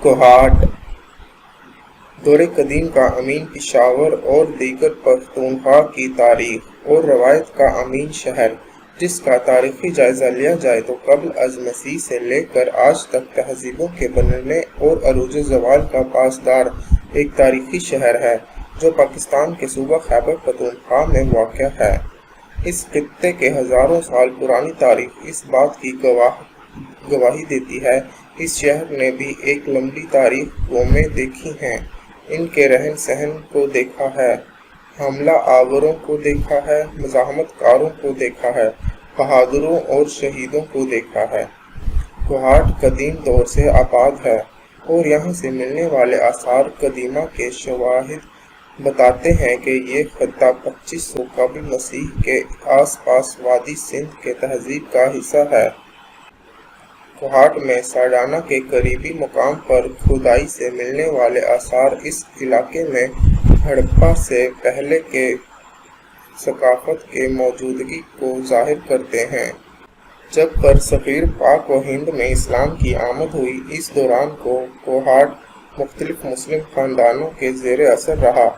کوہاٹ دور قدیم کا امین پشاور اور دیگر پختونخوا کی تاریخ اور روایت کا امین شہر، جس کا تاریخی جائزہ لیا جائے تو قبل از مسیح سے لے کر آج تک تہذیبوں کے بننے اور عروج زوال کا پاسدار ایک تاریخی شہر ہے جو پاکستان کے صوبہ خیبر پختونخوا میں واقع ہے۔ اس خطے کے ہزاروں سال پرانی تاریخ اس بات کی گواہی دیتی ہے۔ اس شہر نے بھی ایک لمبی تاریخ قومیں دیکھی ہیں، ان کے رہن سہن کو دیکھا ہے، حملہ آوروں کو دیکھا ہے، مزاحمت کاروں کو دیکھا ہے، بہادروں اور شہیدوں کو دیکھا ہے۔ کوہاٹ قدیم دور سے آباد ہے اور یہاں سے ملنے والے آثار قدیمہ کے شواہد بتاتے ہیں کہ یہ خطہ 2500 قبل مسیح کے آس پاس وادی سندھ کے تہذیب کا حصہ ہے۔ کوہاٹ میں ساڈانہ کے قریبی مقام پر کھدائی سے ملنے والے آثار اس علاقے میں ہڑپا سے پہلے کے ثقافت کے موجودگی کو ظاہر کرتے ہیں۔ جب برصغیر پاک و ہند میں اسلام کی آمد ہوئی، اس دوران کوہاٹ مختلف مسلم خاندانوں کے زیر اثر رہا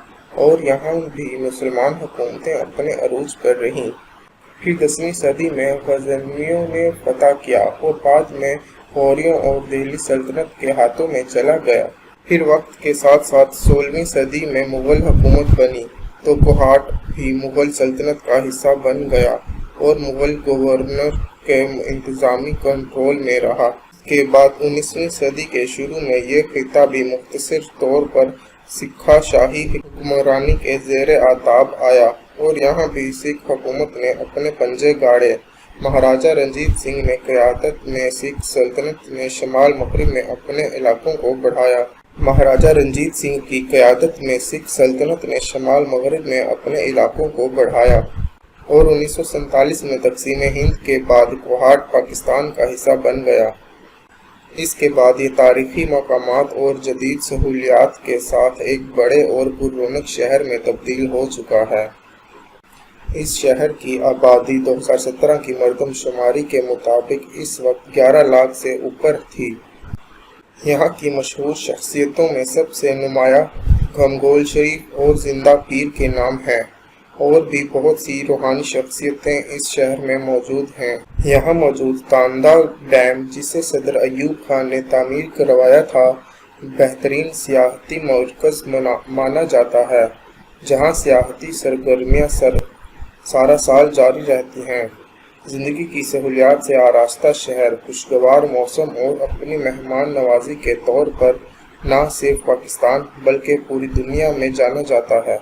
اور یہاں بھی مسلمان حکومتیں اپنے عروج پر رہیں۔ پھر 10ویں صدی میں غزنویوں نے فتح کیا اور بعد میں غوریوں اور دہلی سلطنت کے ہاتھوں میں چلا گیا۔ پھر وقت کے ساتھ ساتھ 16ویں صدی میں مغل حکومت بنی تو کوہاٹ بھی مغل سلطنت کا حصہ بن گیا اور مغل گورنر کے انتظامی کنٹرول میں رہا۔ اس کے بعد 19ویں صدی کے شروع میں یہ خطہ بھی مختصر طور پر سکھا شاہی حکمرانی کے زیر آتاب آیا اور یہاں بھی سکھ حکومت نے اپنے پنجے گاڑے۔ مہاراجہ رنجیت سنگھ نے قیادت میں سکھ سلطنت نے شمال مغرب میں اپنے علاقوں کو بڑھایا۔ مہاراجہ رنجیت سنگھ کی قیادت میں سکھ سلطنت نے شمال مغرب میں اپنے علاقوں کو بڑھایا اور 1947 میں تقسیم ہند کے بعد کوہاٹ پاکستان کا حصہ بن گیا۔ اس کے بعد یہ تاریخی مقامات اور جدید سہولیات کے ساتھ ایک بڑے اور پر رونق شہر میں تبدیل ہو چکا ہے۔ اس شہر کی آبادی 2017 کی مردم شماری کے مطابق اس وقت 11 لاکھ سے اوپر تھی۔ یہاں کی مشہور شخصیتوں میں سب سے نمایاں گھمگول شریف اور زندہ پیر کے نام ہیں، اور بھی بہت سی روحانی شخصیتیں اس شہر میں موجود ہیں۔ یہاں موجود تاندا ڈیم، جسے صدر ایوب خان نے تعمیر کروایا تھا، بہترین سیاحتی مرکز مانا جاتا ہے، جہاں سیاحتی سرگرمیاں سارا سال جاری رہتی ہیں۔ زندگی کی سہولیات سے آراستہ شہر، خوشگوار موسم اور اپنی مہمان نوازی کے طور پر نہ صرف پاکستان بلکہ پوری دنیا میں جانا جاتا ہے۔